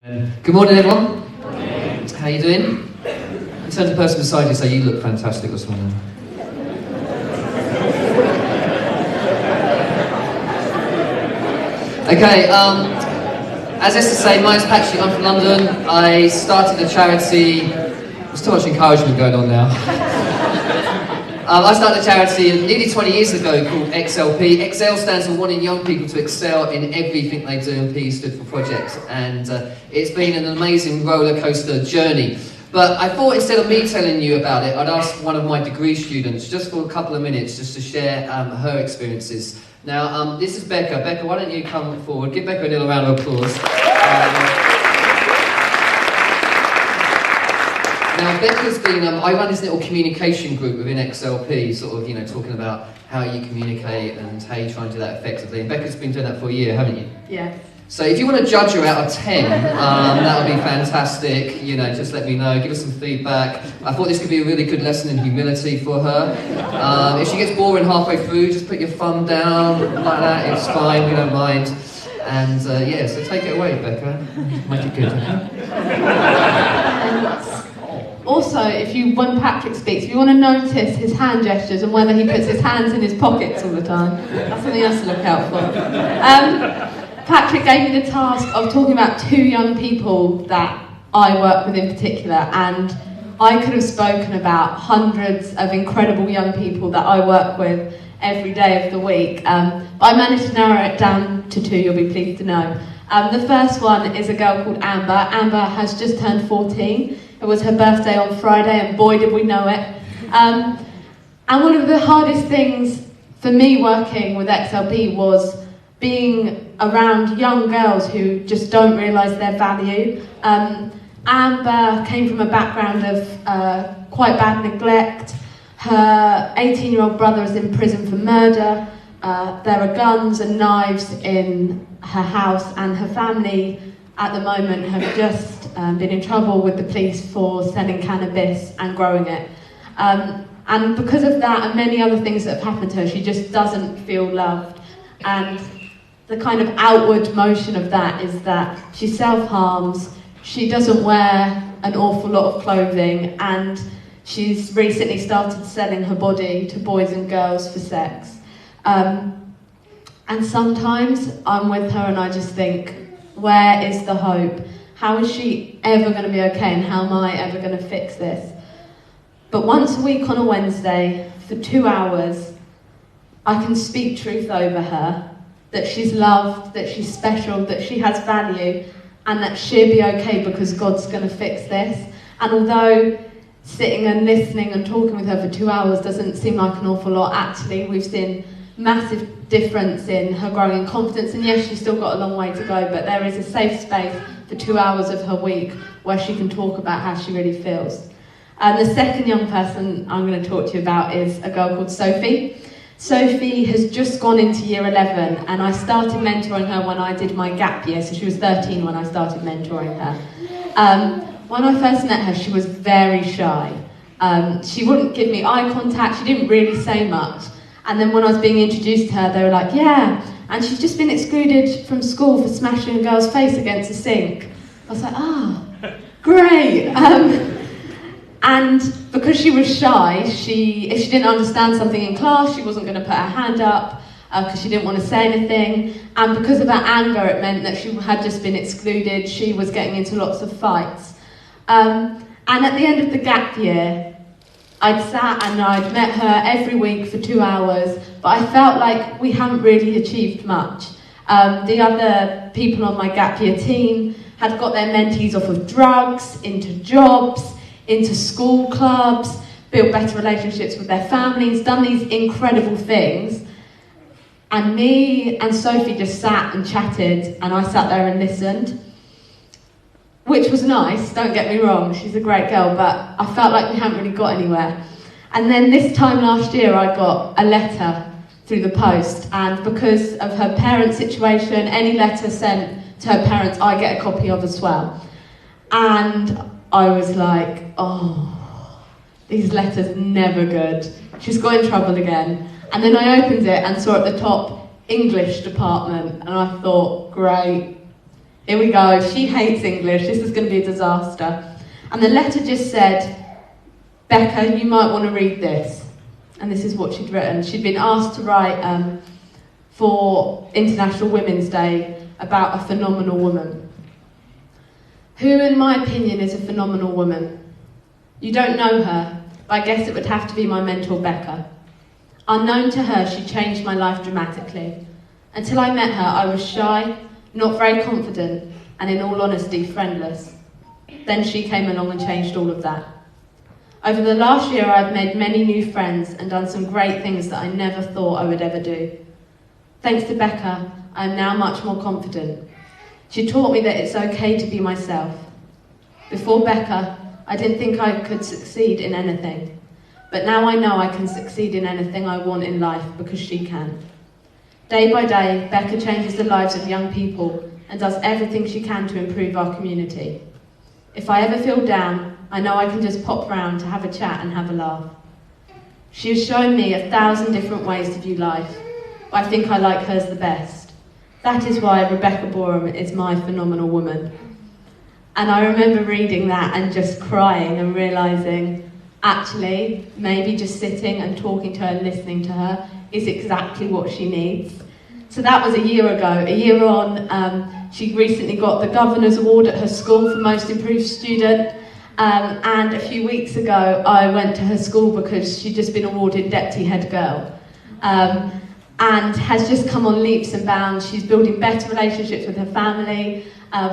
Good morning, everyone. Good morning. How are you doing? In terms of the person beside you, say you look fantastic this morning. Okay, as Esther said, my name's Patrick, I'm from London. I started a charity, there's too much encouragement going on now. I started a charity nearly 20 years ago called XLP. XL stands for wanting young people to excel in everything they do, and P stood for projects. And it's been an amazing roller coaster journey. But I thought instead of me telling you about it, I'd ask one of my degree students just for a couple of minutes just to share her experiences. Now, this is Becca. Becca, why don't you come forward? Give Becca a little round of applause. Now, Becca's been, I run this little communication group within XLP, sort of, talking about how you communicate and how you try and do that effectively. And Becca's been doing that for a year, haven't you? Yeah. So if you want to judge her out of 10, that would be fantastic. Just let me know, give us some feedback. I thought this could be a really good lesson in humility for her. If she gets boring halfway through, just put your thumb down like that, it's fine, we don't mind. And so take it away, Becca. Make it good. Also, when Patrick speaks, if you want to notice his hand gestures and whether he puts his hands in his pockets all the time, that's something else to look out for. Patrick gave me the task of talking about two young people that I work with in particular, and I could have spoken about hundreds of incredible young people that I work with every day of the week, but I managed to narrow it down to two, you'll be pleased to know. The first one is a girl called Amber. Amber has just turned 14. It was her birthday on Friday, and boy did we know it. And one of the hardest things for me working with XLP was being around young girls who just don't realise their value. Amber came from a background of quite bad neglect. Her 18-year-old brother is in prison for murder. There are guns and knives in her house, and her family at the moment have just been in trouble with the police for selling cannabis and growing it. And because of that and many other things that have happened to her, she just doesn't feel loved. And the kind of outward motion of that is that she self-harms, she doesn't wear an awful lot of clothing, and she's recently started selling her body to boys and girls for sex. And sometimes I'm with her and I just think, where is the hope? How is she ever going to be okay, and how am I ever going to fix this? But once a week on a Wednesday, for 2 hours, I can speak truth over her, that she's loved, that she's special, that she has value, and that she'll be okay because God's going to fix this. And although sitting and listening and talking with her for 2 hours doesn't seem like an awful lot, actually we've seen massive difference in her growing in confidence, and yes, she's still got a long way to go, but there is a safe space for 2 hours of her week where she can talk about how she really feels. And the second young person I'm going to talk to you about is a girl called Sophie. Sophie has just gone into year 11, and I started mentoring her when I did my gap year, so she was 13 when I started mentoring her. When I first met her, she was very shy. She wouldn't give me eye contact, she didn't really say much. And then when I was being introduced to her, they were like, yeah, and she's just been excluded from school for smashing a girl's face against a sink. I was like, great. And because she was shy, if she didn't understand something in class, she wasn't going to put her hand up because she didn't want to say anything. And because of her anger, it meant that she had just been excluded. She was getting into lots of fights. And at the end of the gap year, I'd sat and I'd met her every week for 2 hours, but I felt like we hadn't really achieved much. The other people on my gap year team had got their mentees off of drugs, into jobs, into school clubs, built better relationships with their families, done these incredible things. And me and Sophie just sat and chatted, and I sat there and listened, which was nice, don't get me wrong, she's a great girl, but I felt like we hadn't really got anywhere. And then this time last year I got a letter through the post, and because of her parents' situation, any letter sent to her parents I get a copy of as well. And I was like, these letters never good. She's got in trouble again. And then I opened it and saw at the top, English department, and I thought, great, Here we go. She hates English. This is going to be a disaster. And the letter just said, Becca, you might want to read this. And this is what she'd written. She'd been asked to write for International Women's Day about a phenomenal woman. Who, in my opinion, is a phenomenal woman? You don't know her, but I guess it would have to be my mentor, Becca. Unknown to her, she changed my life dramatically. Until I met her, I was shy, not very confident, and in all honesty, friendless. Then she came along and changed all of that. Over the last year, I've made many new friends and done some great things that I never thought I would ever do. Thanks to Becca, I am now much more confident. She taught me that it's okay to be myself. Before Becca, I didn't think I could succeed in anything. But now I know I can succeed in anything I want in life because she can. Day by day, Becca changes the lives of young people and does everything she can to improve our community. If I ever feel down, I know I can just pop round to have a chat and have a laugh. She has shown me 1,000 different ways to view life, but I think I like hers the best. That is why Rebecca Boreham is my phenomenal woman. And I remember reading that and just crying and realising, actually, maybe just sitting and talking to her and listening to her is exactly what she needs. So that was a year ago. A year on, she recently got the Governor's Award at her school for Most Improved Student. And a few weeks ago, I went to her school because she'd just been awarded Deputy Head Girl. And has just come on leaps and bounds. She's building better relationships with her family.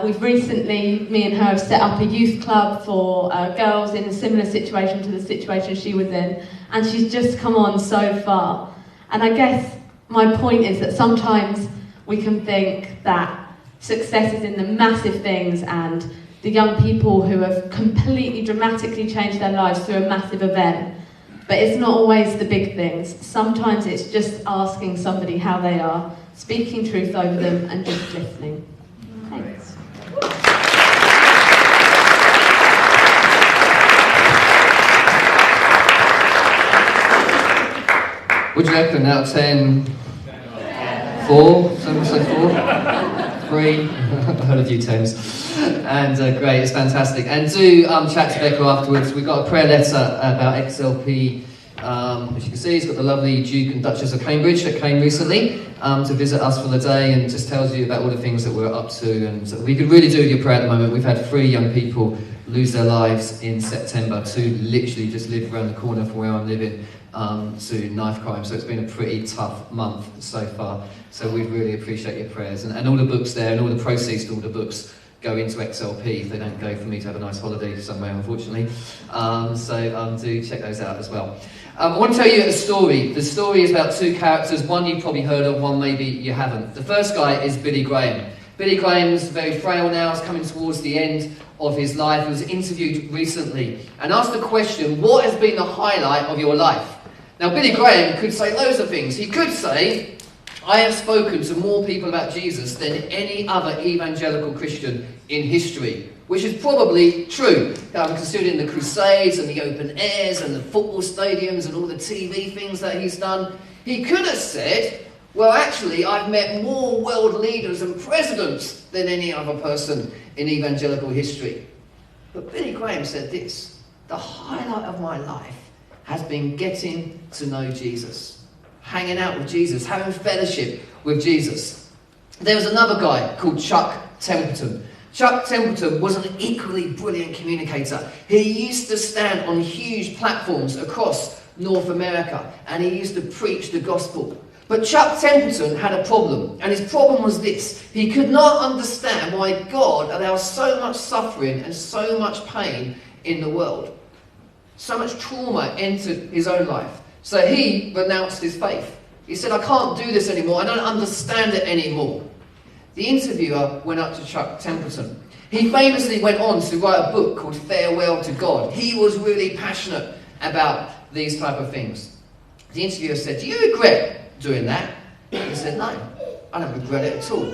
We've recently, me and her, have set up a youth club for girls in a similar situation to the situation she was in. And she's just come on so far. And I guess my point is that sometimes we can think that success is in the massive things and the young people who have completely dramatically changed their lives through a massive event. But it's not always the big things. Sometimes it's just asking somebody how they are, speaking truth over them and just listening. Thanks. Would you reckon out of 10? 4? Some say 4? 3? I've heard a few 10s. And great, it's fantastic. And do chat to Becca afterwards. We've got a prayer letter about XLP. As you can see, it's got the lovely Duke and Duchess of Cambridge that came recently to visit us for the day and just tells you about all the things that we're up to. And we could really do with your prayer at the moment. We've had 3 young people lose their lives in September to literally just live around the corner from where I'm living. To knife crime, so it's been a pretty tough month so far. So we really appreciate your prayers, and all the books there, and all the proceeds to all the books go into XLP. They don't go for me to have a nice holiday somewhere, unfortunately. So do check those out as well. I want to tell you a story. The story is about 2 characters. One you've probably heard of, one maybe you haven't. The first guy is Billy Graham. Billy Graham's very frail now, is coming towards the end of his life. He was interviewed recently and asked the question, what has been the highlight of your life? Now, Billy Graham could say loads of things. He could say, I have spoken to more people about Jesus than any other evangelical Christian in history, which is probably true, considering the crusades and the open airs and the football stadiums and all the TV things that he's done. He could have said, well, actually, I've met more world leaders and presidents than any other person in evangelical history. But Billy Graham said this, the highlight of my life has been getting to know Jesus, hanging out with Jesus, having fellowship with Jesus. There was another guy called Chuck Templeton. Chuck Templeton was an equally brilliant communicator. He used to stand on huge platforms across North America and he used to preach the gospel. But Chuck Templeton had a problem, and his problem was this. He could not understand why God allows so much suffering and so much pain in the world. So much trauma entered his own life. So he renounced his faith. He said, I can't do this anymore. I don't understand it anymore. The interviewer went up to Chuck Templeton. He famously went on to write a book called Farewell to God. He was really passionate about these type of things. The interviewer said, do you regret doing that? He said, no, I don't regret it at all.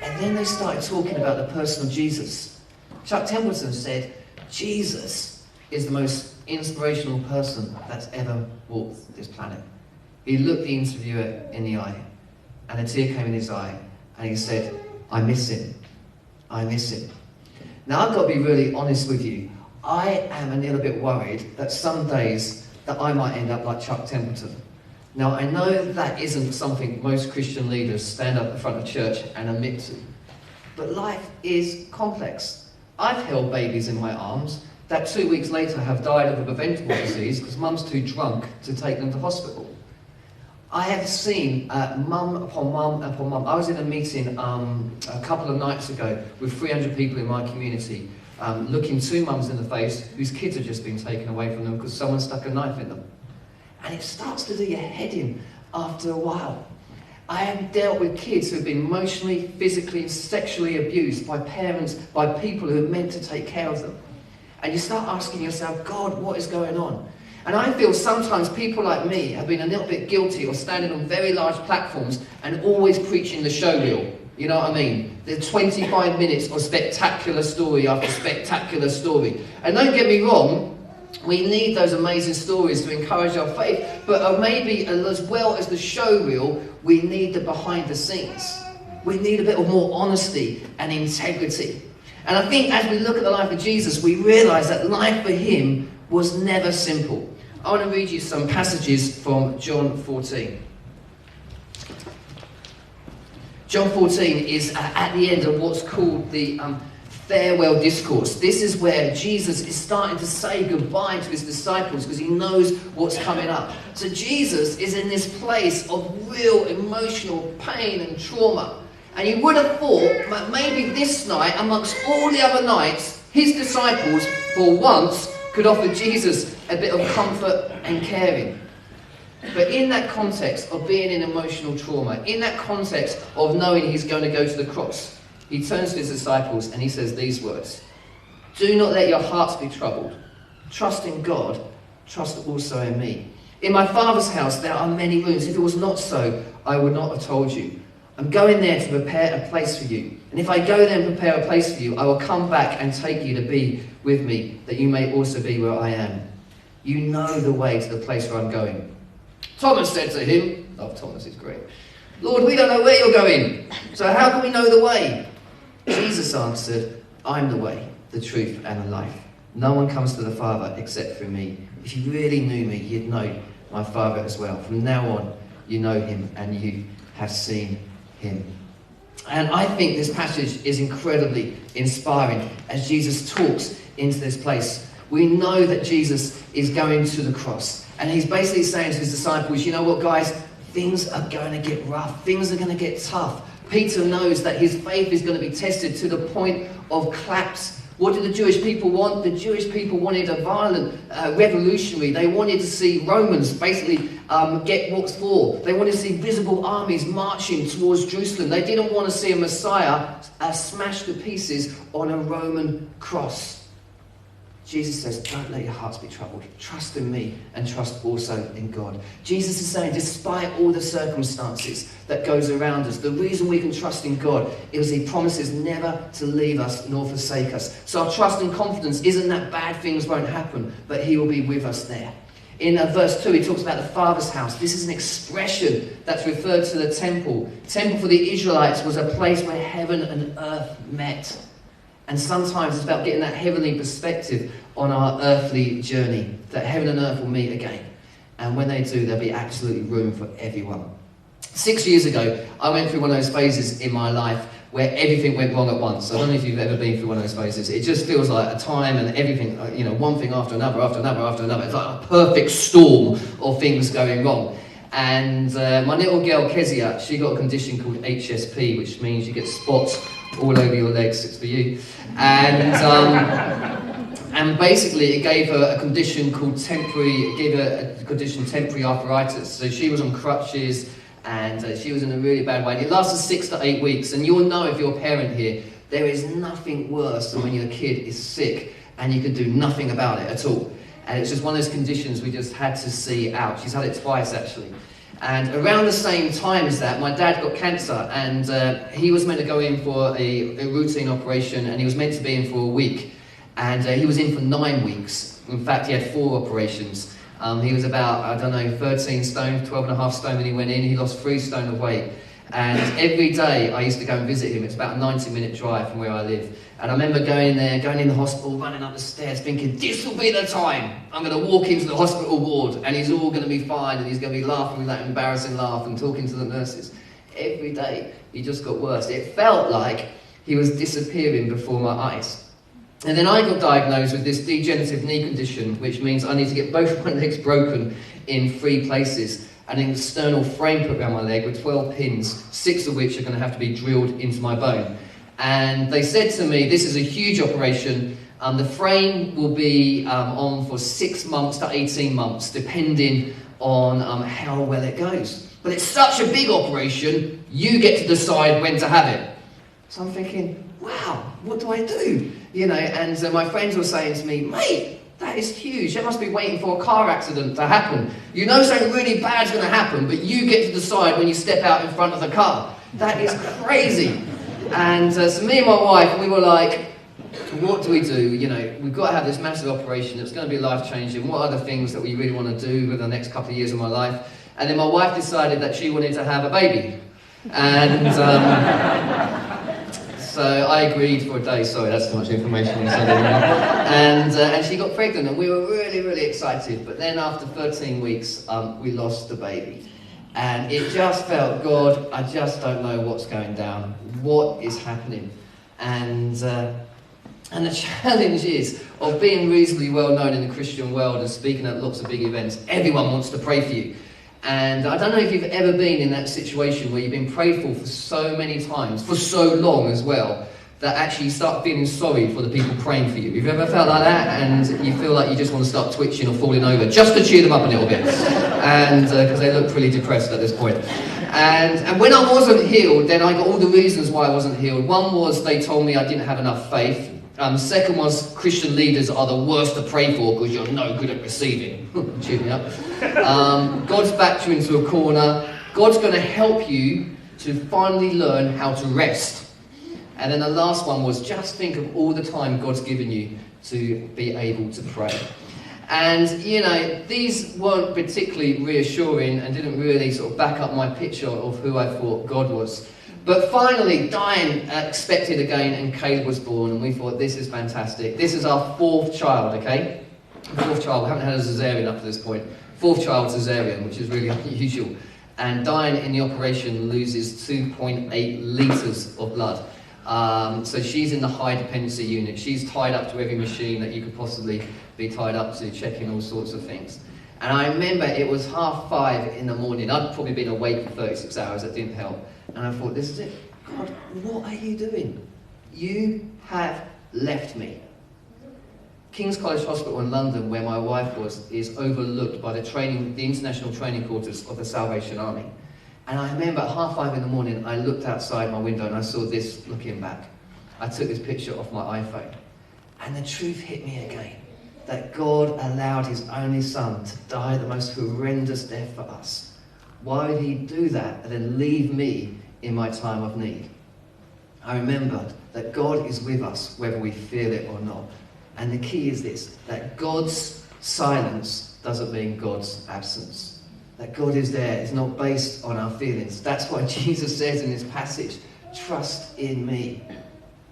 And then they started talking about the person of Jesus. Chuck Templeton said, Jesus is the most inspirational person that's ever walked this planet. He looked the interviewer in the eye, and a tear came in his eye, and he said, I miss him. I miss him. Now, I've got to be really honest with you. I am a little bit worried that some days that I might end up like Chuck Templeton. Now, I know that isn't something most Christian leaders stand up in front of church and admit to. But life is complex. I've held babies in my arms that 2 weeks later have died of a preventable disease because mum's too drunk to take them to hospital. I have seen mum upon mum upon mum. I was in a meeting a couple of nights ago with 300 people in my community, looking 2 mums in the face whose kids had just been taken away from them because someone stuck a knife in them. And it starts to do your head in after a while. I have dealt with kids who have been emotionally, physically and sexually abused by parents, by people who are meant to take care of them. And you start asking yourself, God, what is going on? And I feel sometimes people like me have been a little bit guilty of standing on very large platforms and always preaching the show reel. You know what I mean? The 25 minutes of spectacular story after spectacular story. And don't get me wrong, we need those amazing stories to encourage our faith, but maybe as well as the show reel, we need the behind the scenes. We need a bit of more honesty and integrity. And I think as we look at the life of Jesus, we realise that life for him was never simple. I want to read you some passages from John 14. John 14 is at the end of what's called the farewell discourse. This is where Jesus is starting to say goodbye to his disciples because he knows what's coming up. So Jesus is in this place of real emotional pain and trauma. And you would have thought that maybe this night, amongst all the other nights, his disciples, for once, could offer Jesus a bit of comfort and caring. But in that context of being in emotional trauma, in that context of knowing he's going to go to the cross, he turns to his disciples and he says these words: "Do not let your hearts be troubled. Trust in God, trust also in me. In my Father's house there are many rooms. If it was not so, I would not have told you. I'm going there to prepare a place for you. And if I go there and prepare a place for you, I will come back and take you to be with me, that you may also be where I am. You know the way to the place where I'm going." Thomas said to him, love Thomas, is great, "Lord, we don't know where you're going, so how can we know the way?" Jesus answered, "I'm the way, the truth and the life. No one comes to the Father except through me. If you really knew me, you'd know my Father as well. From now on, you know him and you have seen him." And I think this passage is incredibly inspiring as Jesus talks into this place. We know that Jesus is going to the cross, and he's basically saying to his disciples, you know what, guys, things are going to get rough, things are going to get tough. Peter knows that his faith is going to be tested to the point of collapse. What did the Jewish people want? The Jewish people wanted a violent revolutionary. They wanted to see Romans basically get what's for. They wanted to see visible armies marching towards Jerusalem. They didn't want to see a Messiah smashed to pieces on a Roman cross. Jesus says, don't let your hearts be troubled. Trust in me and trust also in God. Jesus is saying, despite all the circumstances that goes around us, the reason we can trust in God is he promises never to leave us nor forsake us. So our trust and confidence isn't that bad things won't happen, but he will be with us there. In verse 2, he talks about the Father's house. This is an expression that's referred to the temple. The temple for the Israelites was a place where heaven and earth met. And sometimes it's about getting that heavenly perspective on our earthly journey, that heaven and earth will meet again. And when they do, there'll be absolutely room for everyone. 6 years ago, I went through one of those phases in my life where everything went wrong at once. I don't know if you've ever been through one of those phases. It just feels like a time and everything, one thing after another, after another, after another. It's like a perfect storm of things going wrong. And my little girl, Kezia, she got a condition called HSP, which means you get spots all over your legs. It's for you. And basically it gave her a condition called temporary arthritis. So she was on crutches and she was in a really bad way. And it lasted 6 to 8 weeks. And you'll know if you're a parent here, there is nothing worse than when your kid is sick and you can do nothing about it at all. And it's just one of those conditions we just had to see out. She's had it twice, actually. And around the same time as that, my dad got cancer, and he was meant to go in for a routine operation, and he was meant to be in for a week. And he was in for 9 weeks. In fact, he had 4 operations. He was about, 13 stone, 12 and a half stone when he went in. He lost 3 stone of weight. And every day I used to go and visit him. It's about a 90-minute drive from where I live. And I remember going there, going in the hospital, running up the stairs, thinking, this will be the time. I'm going to walk into the hospital ward and he's all going to be fine and he's going to be laughing with that embarrassing laugh and talking to the nurses. Every day he just got worse. It felt like he was disappearing before my eyes. And then I got diagnosed with this degenerative knee condition, which means I need to get both my legs broken in 3 places. An external frame put around my leg with 12 pins, 6 of which are going to have to be drilled into my bone. And they said to me, this is a huge operation. The frame will be on for 6 months to 18 months, depending on how well it goes. But it's such a big operation, you get to decide when to have it. So I'm thinking, wow, what do I do? You know, and my friends were saying to me, mate, that is huge. They must be waiting for a car accident to happen. You know something really bad's going to happen, but you get to decide when you step out in front of the car. That is crazy. And so me and my wife, we were like, what do we do? You know, we've got to have this massive operation. It's going to be life-changing. What are the things that we really want to do with the next couple of years of my life? And then my wife decided that she wanted to have a baby. And so I agreed for a day. Sorry, that's too much information on Sunday morning. And she got pregnant, and we were really, really excited. But then after 13 weeks, we lost the baby. And it just felt, God, I just don't know what's going down. What is happening? And the challenge is of being reasonably well known in the Christian world and speaking at lots of big events. Everyone wants to pray for you. And I don't know if you've ever been in that situation where you've been prayed for so many times, for so long as well, that actually you start feeling sorry for the people praying for you. Have you ever felt like that? And you feel like you just want to start twitching or falling over, just to cheer them up a little bit. And because they look pretty depressed at this point. And when I wasn't healed, then I got all the reasons why I wasn't healed. One was they told me I didn't have enough faith. Second was Christian leaders are the worst to pray for because you're no good at receiving. Cheer me up. God's backed you into a corner. God's going to help you to finally learn how to rest. And then the last one was just think of all the time God's given you to be able to pray. And, you know, these weren't particularly reassuring and didn't really sort of back up my picture of who I thought God was. But finally, Diane expected again and Caleb was born, and we thought, this is fantastic. This is our 4th child, okay? 4th child. We haven't had a cesarean up to this point. 4th child cesarean, which is really unusual. And Diane in the operation loses 2.8 litres of blood. So she's in the high dependency unit. She's tied up to every machine that you could possibly be tied up to, checking all sorts of things. And I remember it was 5:30 in the morning. I'd probably been awake for 36 hours. That didn't help. And I thought, this is it. God, what are you doing? You have left me. King's College Hospital in London, where my wife was, is overlooked by the international training quarters of the Salvation Army. And I remember at 5:30 in the morning, I looked outside my window and I saw this looking back. I took this picture off my iPhone. And the truth hit me again. That God allowed his only son to die the most horrendous death for us. Why would he do that and then leave me in my time of need? I remembered that God is with us whether we feel it or not. And the key is this, that God's silence doesn't mean God's absence. That God is there is not based on our feelings. That's why Jesus says in this passage, trust in me.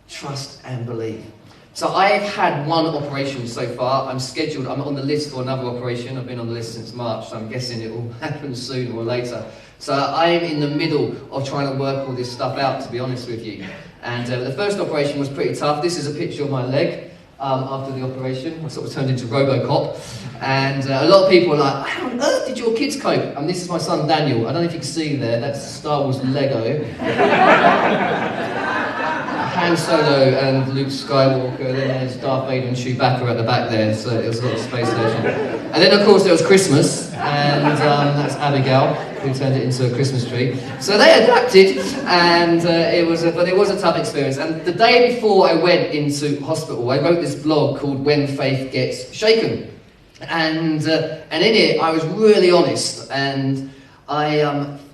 Trust and believe. So I've had one operation so far. I'm on the list for another operation. I've been on the list since March, so I'm guessing it will happen sooner or later. So I'm in the middle of trying to work all this stuff out, to be honest with you. And the first operation was pretty tough. This is a picture of my leg after the operation. I sort of turned into Robocop. And a lot of people are like, how on earth did your kids cope? And this is my son Daniel. I don't know if you can see there. That's Star Wars Lego. Han Solo and Luke Skywalker, then there's Darth Vader and Chewbacca at the back there, so it was a little space station. And then of course there was Christmas, and that's Abigail, who turned it into a Christmas tree. So they adapted, and it was a tough experience. And the day before I went into hospital, I wrote this blog called When Faith Gets Shaken. And in it I was really honest, and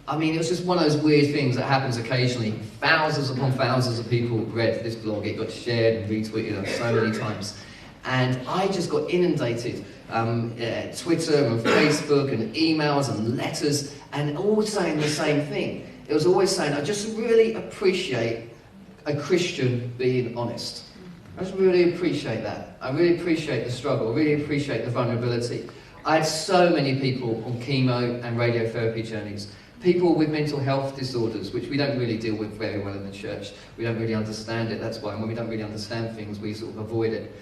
I mean, it was just one of those weird things that happens occasionally. Thousands upon thousands of people read this blog. It got shared and retweeted so many times. And I just got inundated. Twitter and Facebook and emails and letters, and all saying the same thing. it was always saying, I just really appreciate a Christian being honest. I just really appreciate that. I really appreciate the struggle. I really appreciate the vulnerability. I had so many people on chemo and radiotherapy journeys. People with mental health disorders, which we don't really deal with very well in the church. We don't really understand it, that's why. And when we don't really understand things, we sort of avoid it.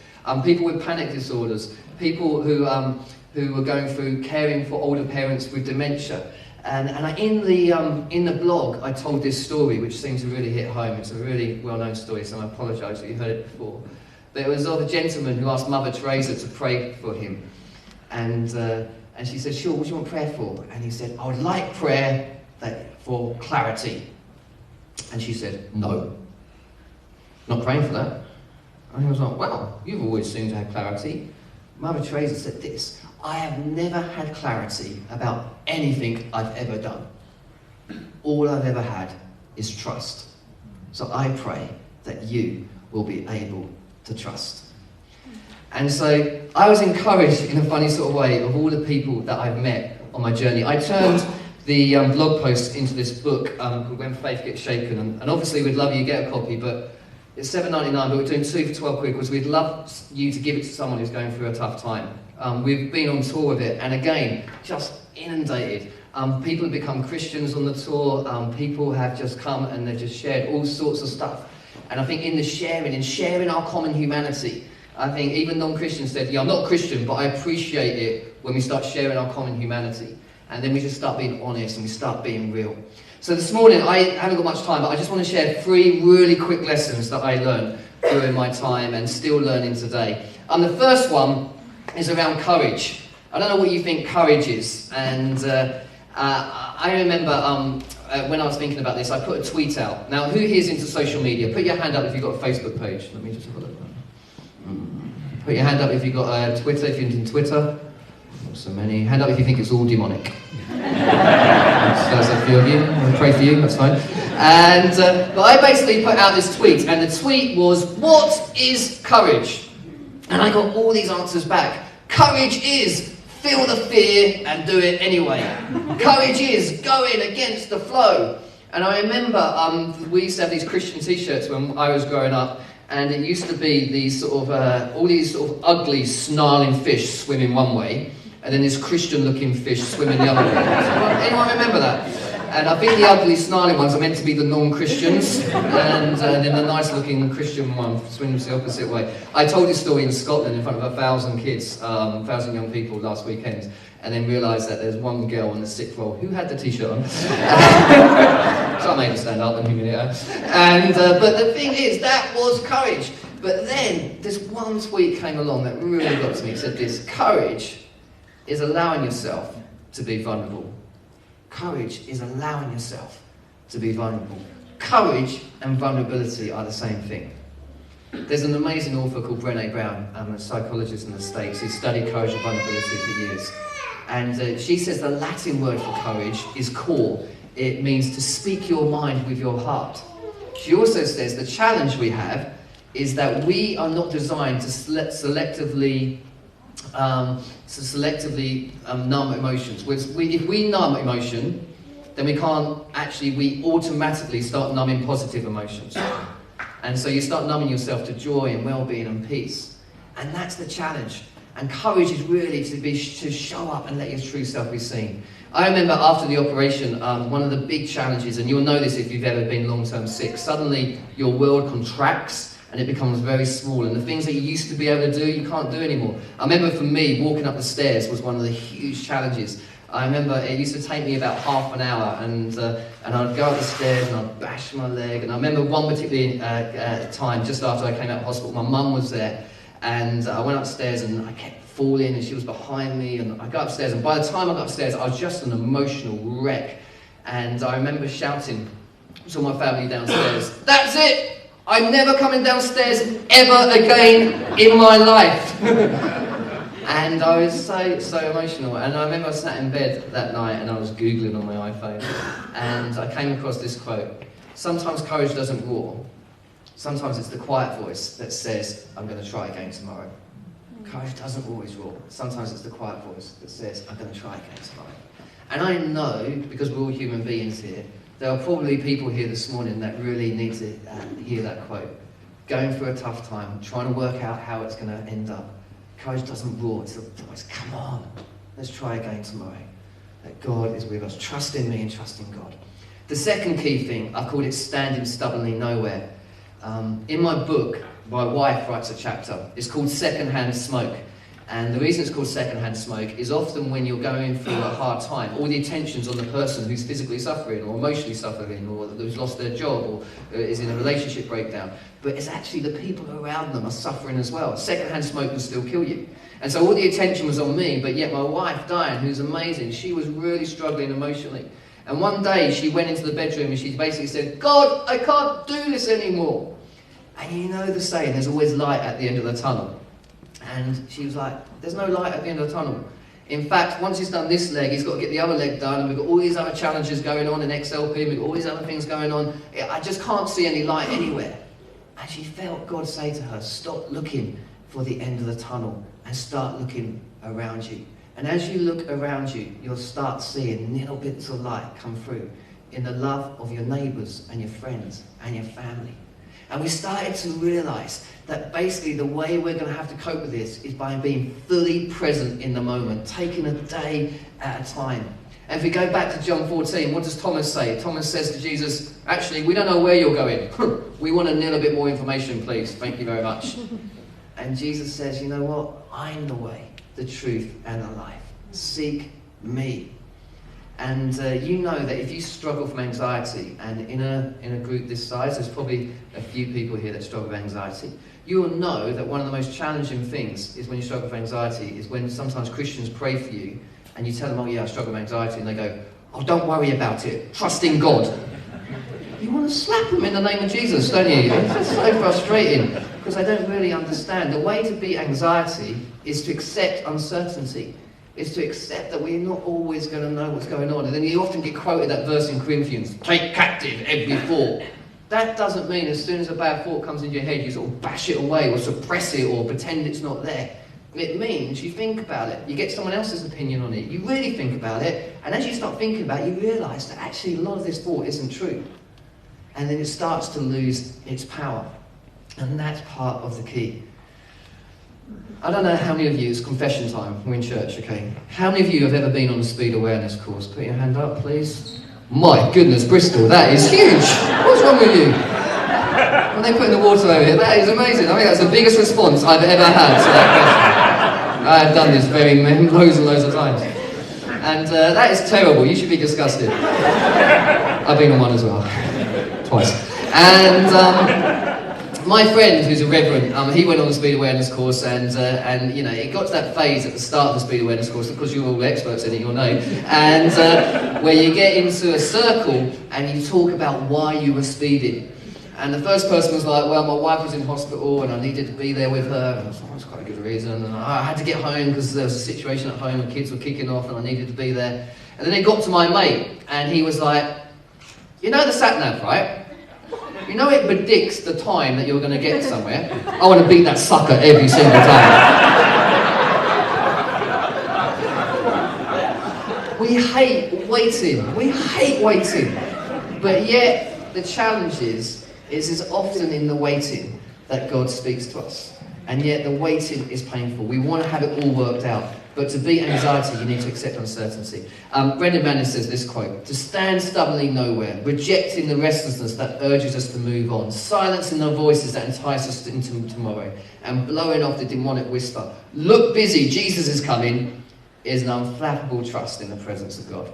People with panic disorders, people who were going through caring for older parents with dementia. And in the blog, I told this story, which seems to really hit home. It's a really well-known story, so I apologise that you heard it before. But it was of a gentleman who asked Mother Teresa to pray for him. And she said, sure, what do you want prayer for? And he said, I would like prayer for clarity. And she said, no. Not praying for that. And he was like, well, you've always seemed to have clarity. Mother Teresa said this, I have never had clarity about anything I've ever done. All I've ever had is trust. So I pray that you will be able to trust. And so I was encouraged in a funny sort of way of all the people that I've met on my journey. I turned the blog post into this book called When Faith Gets Shaken. And obviously we'd love you to get a copy, but it's £7.99, but we're doing 2 for 12 quid because we'd love you to give it to someone who's going through a tough time. We've been on tour with it, and again, just inundated. People have become Christians on the tour. People have just come and they've just shared all sorts of stuff. And I think in sharing our common humanity, I think even non-Christians said, yeah, I'm not a Christian, but I appreciate it when we start sharing our common humanity. And then we just start being honest and we start being real. So this morning, I haven't got much time, but I just want to share 3 really quick lessons that I learned during my time and still learning today. The first one is around courage. I don't know what you think courage is. And I remember when I was thinking about this, I put a tweet out. Now, who here is into social media? Put your hand up if you've got a Facebook page. Let me just have a look. Put your hand up if you've got Twitter, if you're into Twitter. Not so many. Hand up if you think it's all demonic. That's a few of you. I'll pray for you, that's fine. And but I basically put out this tweet, and the tweet was, what is courage? And I got all these answers back. Courage is feel the fear and do it anyway. Courage is going against the flow. And I remember we used to have these Christian t-shirts when I was growing up, and it used to be these sort of all these sort of ugly, snarling fish swimming one way, and then this Christian-looking fish swimming the other way. Anyone remember that? And I think the ugly, snarling ones are meant to be the non-Christians, and then the nice-looking Christian one swims the opposite way. I told this story in Scotland in front of 1,000 kids, 1,000 young people last weekend, and then realised that there's one girl on the 6th row who had the t-shirt on. So I made her stand up and humiliate her. And but the thing is, that was courage. But then this one tweet came along that really got to me. It said this: courage is allowing yourself to be vulnerable. Courage is allowing yourself to be vulnerable. Courage and vulnerability are the same thing. There's an amazing author called Brené Brown, a psychologist in the States, who studied courage and vulnerability for years. And she says the Latin word for courage is core. It means to speak your mind with your heart. She also says the challenge we have is that we are not designed to selectively numb emotions. If we numb emotion, then we automatically start numbing positive emotions. And so you start numbing yourself to joy and well-being and peace. And that's the challenge. And courage is really to show up and let your true self be seen. I remember after the operation, one of the big challenges, and you'll know this if you've ever been long-term sick, suddenly your world contracts and it becomes very small, and the things that you used to be able to do, you can't do anymore. I remember for me, walking up the stairs was one of the huge challenges. I remember it used to take me about half an hour, and I'd go up the stairs and I'd bash my leg. And I remember one particular time, just after I came out of hospital, my mum was there, and I went upstairs and I kept falling, and she was behind me, and I got upstairs, and by the time I got upstairs, I was just an emotional wreck. And I remember shouting to my family downstairs, "That's it! I'm never coming downstairs ever again in my life." And I was so emotional. And I remember I sat in bed that night and I was Googling on my iPhone. And I came across this quote: "Sometimes courage doesn't roar. Sometimes it's the quiet voice that says, I'm going to try again tomorrow." Courage doesn't always roar. Sometimes it's the quiet voice that says, I'm going to try again tomorrow. And I know, because we're all human beings here, There are probably people here this morning that really need to hear that quote. Going through a tough time, trying to work out how it's going to end up. Courage doesn't roar, it's come on, let's try again tomorrow. That God is with us. Trust in me and trust in God. The second key thing, I've called it standing stubbornly nowhere. In my book, my wife writes a chapter. It's called Secondhand Smoke. And the reason it's called secondhand smoke is often when you're going through a hard time, all the attention's on the person who's physically suffering or emotionally suffering or who's lost their job or is in a relationship breakdown. But it's actually the people around them are suffering as well. Secondhand smoke can still kill you. And so all the attention was on me, but yet my wife, Diane, who's amazing, she was really struggling emotionally. And one day she went into the bedroom and she basically said, God, I can't do this anymore. And you know the saying, there's always light at the end of the tunnel. And she was like, there's no light at the end of the tunnel. In fact, once he's done this leg, he's got to get the other leg done, and we've got all these other challenges going on in XLP, we've got all these other things going on. I just can't see any light anywhere. And she felt God say to her, stop looking for the end of the tunnel and start looking around you. And as you look around you, you'll start seeing little bits of light come through in the love of your neighbours and your friends and your family. And we started to realise that basically the way we're going to have to cope with this is by being fully present in the moment, taking a day at a time. And if we go back to John 14, what does Thomas say? Thomas says to Jesus, actually, we don't know where you're going. We want a little bit more information, please. Thank you very much. And Jesus says, you know what? I'm the way, the truth, and the life. Seek me. And you know that if you struggle from anxiety, and in a group this size, there's probably a few people here that struggle with anxiety, you will know that one of the most challenging things is when you struggle with anxiety is when sometimes Christians pray for you, and you tell them, oh yeah, I struggle with anxiety, and they go, oh, don't worry about it, trust in God. You want to slap them in the name of Jesus, don't you? It's so frustrating, because they don't really understand. The way to beat anxiety is to accept uncertainty. Is to accept that we're not always going to know what's going on. And then you often get quoted that verse in Corinthians, take captive every thought. That doesn't mean as soon as a bad thought comes into your head, you sort of bash it away or suppress it or pretend it's not there. It means you think about it. You get someone else's opinion on it. You really think about it. And as you start thinking about it, you realise that actually a lot of this thought isn't true. And then it starts to lose its power. And that's part of the key. I don't know how many of you, it's confession time, we're in church, okay? How many of you have ever been on a speed awareness course? Put your hand up, please. My goodness, Bristol, that is huge! What's wrong with you? When they put in the water over here, that is amazing. I think that's the biggest response I've ever had to that question. I have done this loads and loads of times. And that is terrible, you should be disgusted. I've been on one as well, twice. And my friend, who's a reverend, he went on the speed awareness course, and you know, it got to that phase at the start of the speed awareness course, because you're all experts in it, you'll know, and where you get into a circle and you talk about why you were speeding. And the first person was like, well, my wife was in hospital and I needed to be there with her, and I was like, that's quite a good reason, and I had to get home because there was a situation at home and kids were kicking off and I needed to be there. And then it got to my mate, and he was like, you know the sat-nav, right? You know it predicts the time that you're going to get somewhere. I want to beat that sucker every single time. We hate waiting. We hate waiting. But yet, the challenge is it's often in the waiting that God speaks to us. And yet, the waiting is painful. We want to have it all worked out. But to beat anxiety, you need to accept uncertainty. Brendan Manning says this quote, to stand stubbornly nowhere, rejecting the restlessness that urges us to move on, silencing the voices that entice us into tomorrow, and blowing off the demonic whisper, look busy, Jesus is coming, is an unflappable trust in the presence of God.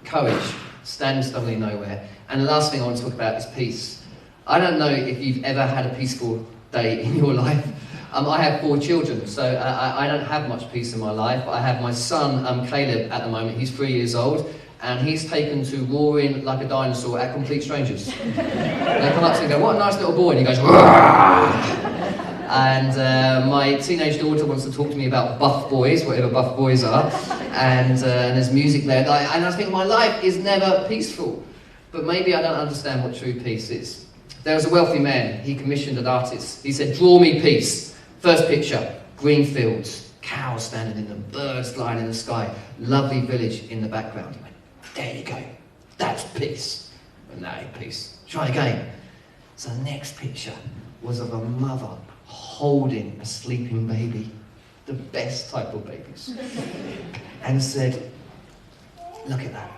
Courage, standing stubbornly nowhere. And the last thing I want to talk about is peace. I don't know if you've ever had a peaceful day in your life. I have 4 children, so I don't have much peace in my life. I have my son, Caleb, at the moment. He's 3 years old, and he's taken to roaring like a dinosaur at complete strangers. They come up to him and go, what a nice little boy, and he goes, "Roar!" And my teenage daughter wants to talk to me about buff boys, whatever buff boys are, and there's music there. And I think my life is never peaceful, but maybe I don't understand what true peace is. There was a wealthy man, he commissioned an artist. He said, draw me peace. First picture, green fields, cows standing in them, birds flying in the sky, lovely village in the background. He went, there you go. That's peace. But that ain't peace. Try again. So the next picture was of a mother holding a sleeping baby, the best type of babies, and said, look at that.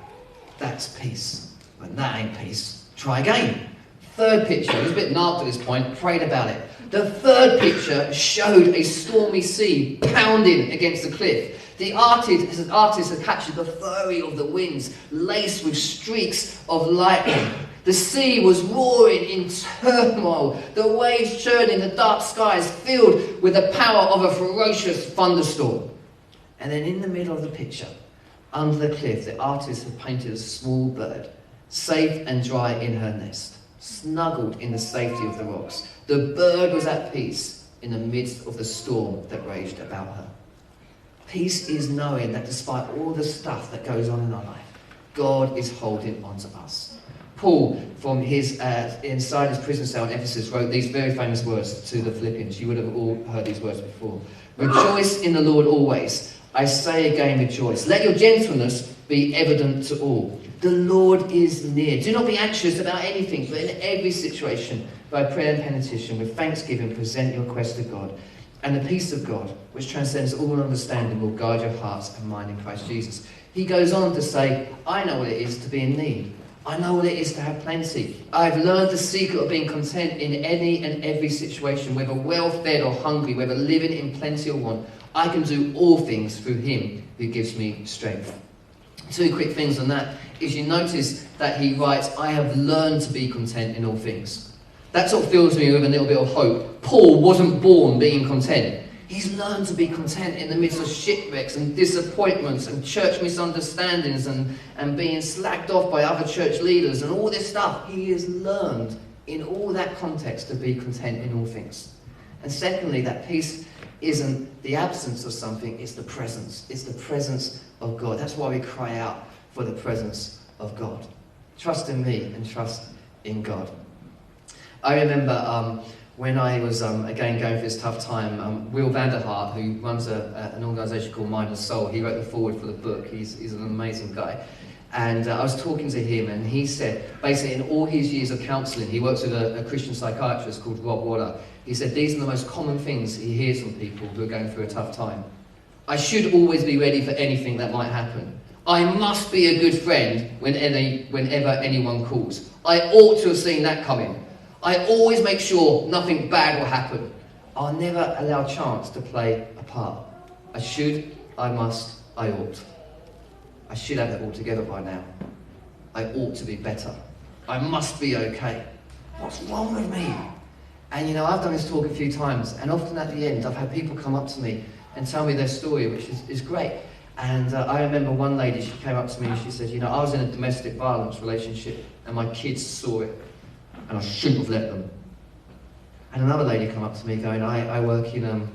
That's peace. But that ain't peace. Try again. Third picture, it was a bit narked at this point, prayed about it. The third picture showed a stormy sea pounding against the cliff. The artist had captured the fury of the winds, laced with streaks of lightning. The sea was roaring in turmoil, the waves churning, the dark skies filled with the power of a ferocious thunderstorm. And then in the middle of the picture, under the cliff, the artist had painted a small bird, safe and dry in her nest, snuggled in the safety of the rocks. The bird was at peace in the midst of the storm that raged about her. Peace is knowing that despite all the stuff that goes on in our life, God is holding on to us. Paul, from his inside his prison cell in Ephesus, wrote these very famous words to the Philippians. You would have all heard these words before. Rejoice in the Lord always. I say again, rejoice. Let your gentleness be evident to all. The Lord is near. Do not be anxious about anything, but in every situation, by prayer and petition, with thanksgiving, present your request to God. And the peace of God, which transcends all understanding, will guide your hearts and mind in Christ Jesus. He goes on to say, I know what it is to be in need. I know what it is to have plenty. I've learned the secret of being content in any and every situation, whether well-fed or hungry, whether living in plenty or want. I can do all things through him who gives me strength. Two quick things on that is you notice that he writes, I have learned to be content in all things. That sort of fills me with a little bit of hope. Paul wasn't born being content. He's learned to be content in the midst of shipwrecks and disappointments and church misunderstandings and being slagged off by other church leaders and all this stuff. He has learned in all that context to be content in all things. And secondly, that peace isn't the absence of something, it's the presence. It's the presence of God. That's why we cry out for the presence of God. Trust in me and trust in God. I remember when I was, again, going through this tough time, Will Vanderhart, who runs an organisation called Mind and Soul, he wrote the foreword for the book. He's an amazing guy. And I was talking to him, and he said, basically, in all his years of counselling, he works with a Christian psychiatrist called Rob Waller. He said these are the most common things he hears from people who are going through a tough time. I should always be ready for anything that might happen. I must be a good friend whenever anyone calls. I ought to have seen that coming. I always make sure nothing bad will happen. I'll never allow chance to play a part. I should, I must, I ought. I should have it all together by now. I ought to be better. I must be okay. What's wrong with me? And you know, I've done this talk a few times, and often at the end I've had people come up to me and tell me their story, which is great. And I remember one lady, she came up to me and she said, you know, I was in a domestic violence relationship and my kids saw it and I shouldn't have let them. And another lady came up to me going, I work in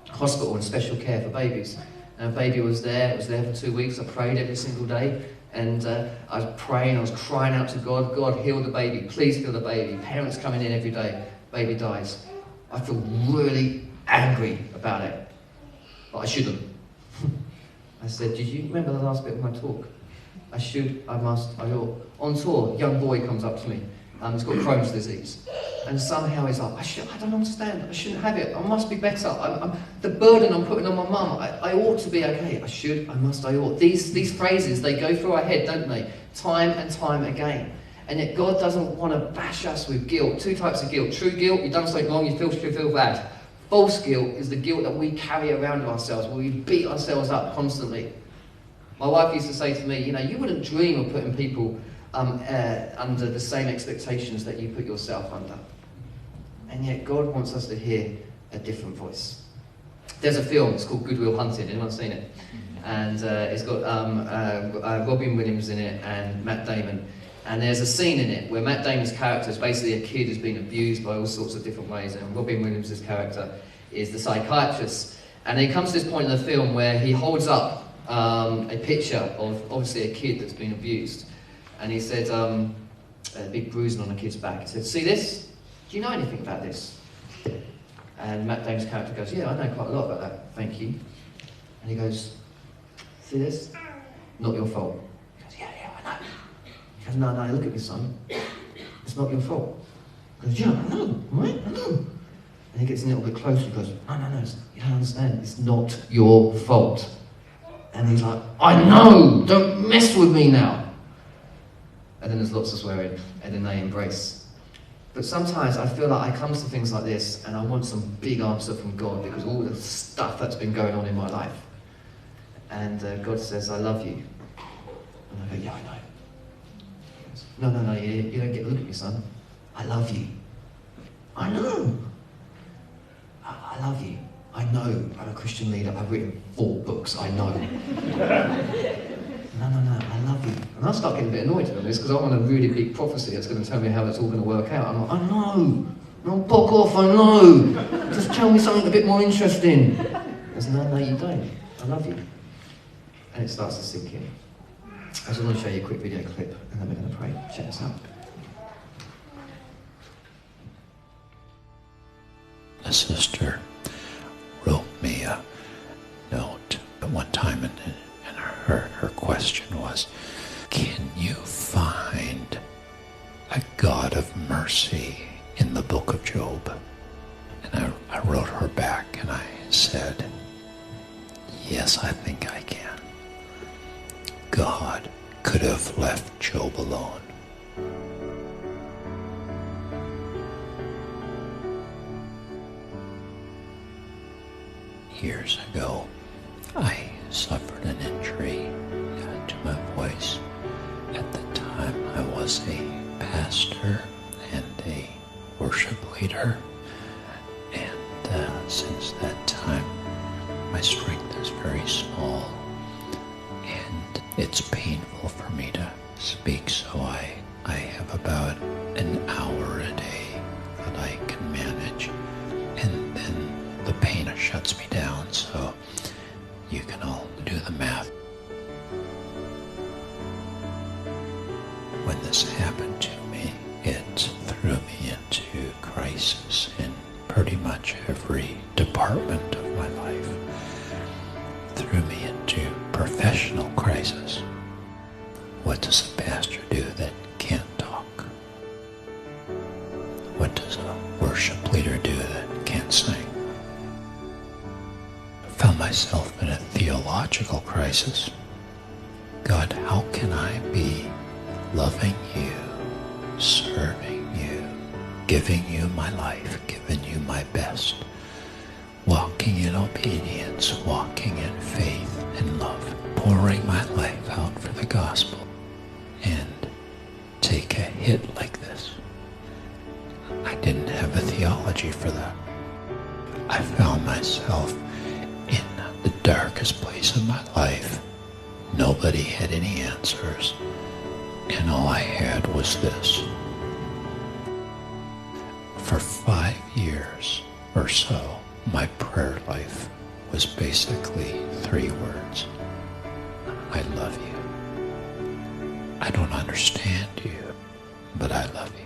hospital and special care for babies. And a baby was there, it was there for 2 weeks. I prayed every single day. And I was praying, I was crying out to God, God, heal the baby, please heal the baby. Parents coming in every day, baby dies. I feel really angry about it, but I shouldn't. I said, did you remember the last bit of my talk? I should, I must, I ought. On tour, a young boy comes up to me. He's got Crohn's disease. And somehow he's like, I don't understand, I shouldn't have it, I must be better. The burden I'm putting on my mum, I ought to be okay. I should, I must, I ought. These phrases, they go through our head, don't they? Time and time again. And yet God doesn't want to bash us with guilt. Two types of guilt. True guilt, you've done something wrong, you feel bad. False guilt is the guilt that we carry around with ourselves, where we beat ourselves up constantly. My wife used to say to me, you know, you wouldn't dream of putting people under the same expectations that you put yourself under. And yet God wants us to hear a different voice. There's a film, it's called Good Will Hunting. Anyone seen it? And it's got Robin Williams in it and Matt Damon. And there's a scene in it where Matt Damon's character is basically a kid who's been abused by all sorts of different ways, and Robin Williams' character is the psychiatrist. And he comes to this point in the film where he holds up a picture of obviously a kid that's been abused. And he said, a big bruising on the kid's back. He said, see this? Do you know anything about this? And Matt Damon's character goes, yeah, I know quite a lot about that, thank you. And he goes, see this? Not your fault. He goes, yeah, I know. He goes, no, look at me, son. It's not your fault. He goes, yeah, I know, right? I know. And he gets a little bit closer. He goes, no, you don't understand. It's not your fault. And he's like, I know, don't mess with me now. And then there's lots of swearing, and then they embrace. But sometimes I feel like I come to things like this and I want some big answer from God because of all the stuff that's been going on in my life. And God says, I love you. And I go, yeah, I know. He goes, no, you don't get a look at me, son. I love you. I know. I love you. I know I'm a Christian leader. I've written 4 books. I know. No, I love you. And I start getting a bit annoyed with this because I want a really big prophecy that's going to tell me how it's all going to work out. I'm like, I know. No, bog off, I know. Just tell me something a bit more interesting. I said, no, you don't. I love you. And it starts to sink in. I just want to show you a quick video clip and then we're going to pray. Check this out. A sister wrote me a note at one time, and her question was, can you find a God of mercy in the book of Job? And I wrote her back and I said, yes, I think I can. God could have left Job alone. Years ago, I suffered an injury to my voice. At the time, I was a pastor and a worship leader, and since that time, my strength is very small, and it's painful for me to speak, so I have about an hour a day that I can manage, and then the pain shuts me down, so you can all do the math. When this happened to me, it threw me into crisis in pretty much every department of my life. It threw me into professional crisis. What does a pastor do that can't talk? What does a worship leader do that can't sing? I found myself in a theological crisis. God, how can I be loving you, serving you, giving you my life, giving you my best, walking in obedience, walking in faith and love, pouring my life out for the gospel, and take a hit like this? I didn't have a theology for that. I found myself in the darkest place of my life. Nobody had any answers, and all I had was this. For 5 years or so, my prayer life was basically 3 words. I love you. I don't understand you, but I love you.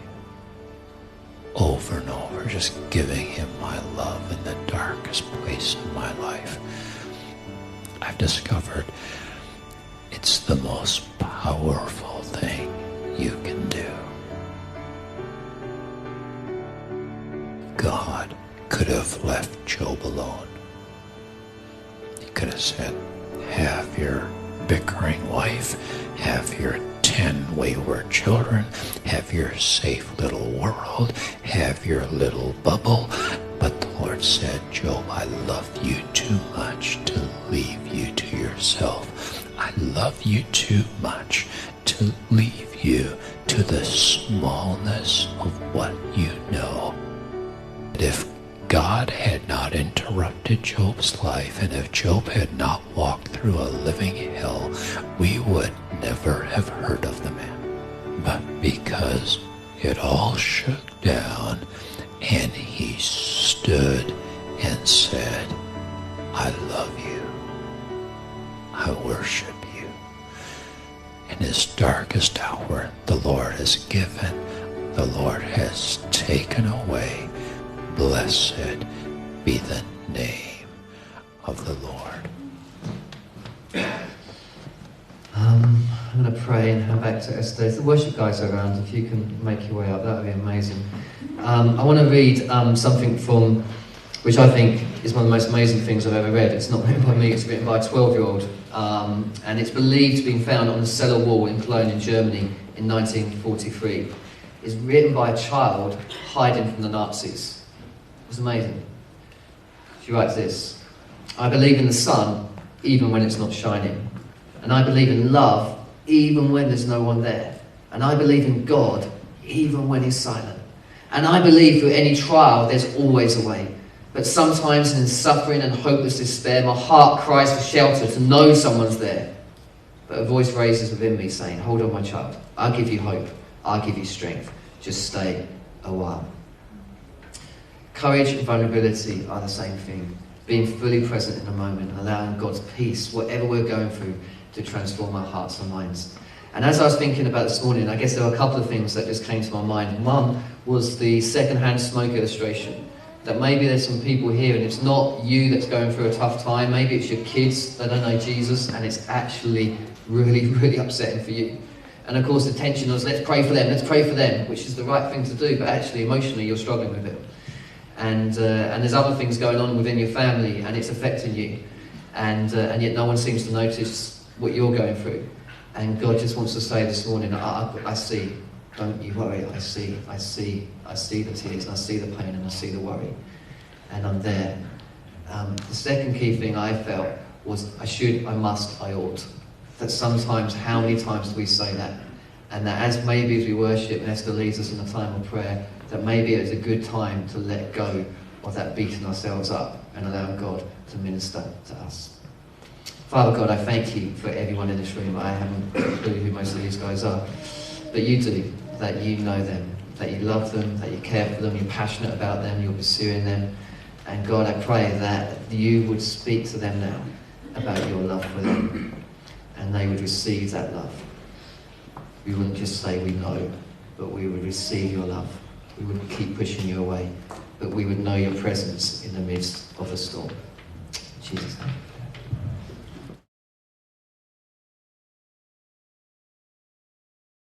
Over and over, just giving him my love in the darkest place of my life. I've discovered it's the most powerful thing you can do. God could have left Job alone. He could have said, have your bickering wife, have your 10 wayward children, have your safe little world, have your little bubble. But the Lord said, Job, I love you too much to leave you to yourself. I love you too much to leave you to the smallness of what you know. If God had not interrupted Job's life, and if Job had not walked through a living hell, we would never have heard of the man. But because it all shook down, and he stood and said, I love you. I worship you. In his darkest hour, the Lord has given, the Lord has taken away. Blessed be the name of the Lord. I'm going to pray and hand back to Esther. If the worship guys are around, if you can make your way up, that would be amazing. I want to read something from, which I think is one of the most amazing things I've ever read. It's not written by me, it's written by a 12-year-old. And it's believed to have been found on the cellar wall in Cologne in Germany in 1943. It's written by a child hiding from the Nazis. It's amazing. She writes this: I believe in the sun even when it's not shining. And I believe in love even when there's no one there. And I believe in God even when he's silent. And I believe through any trial there's always a way. But sometimes in suffering and hopeless despair, my heart cries for shelter, to know someone's there. But a voice raises within me saying, hold on, my child, I'll give you hope, I'll give you strength, just stay a while. Courage and vulnerability are the same thing. Being fully present in the moment, allowing God's peace, whatever we're going through, to transform our hearts and minds. And as I was thinking about this morning, I guess there were a couple of things that just came to my mind. One was the secondhand smoke illustration. That maybe there's some people here and it's not you that's going through a tough time, maybe it's your kids that don't know Jesus, and it's actually really, really upsetting for you. And of course the tension was, let's pray for them, which is the right thing to do, but actually emotionally you're struggling with it. And there's other things going on within your family and it's affecting you. And yet no one seems to notice what you're going through. And God just wants to say this morning, I see. Don't you worry, I see the tears, and I see the pain, and I see the worry, and I'm there. The second key thing I felt was I should, I must, I ought. That sometimes, how many times do we say that? And that as maybe as we worship, and Esther leads us in a time of prayer, that maybe it's a good time to let go of that beating ourselves up and allow God to minister to us. Father God, I thank you for everyone in this room. I haven't got a clue who most of these guys are, but you do. That you know them, that you love them, that you care for them, you're passionate about them, you're pursuing them. And God, I pray that you would speak to them now about your love for them, and they would receive that love. We wouldn't just say we know, but we would receive your love. We wouldn't keep pushing you away, but we would know your presence in the midst of the storm. In Jesus' name.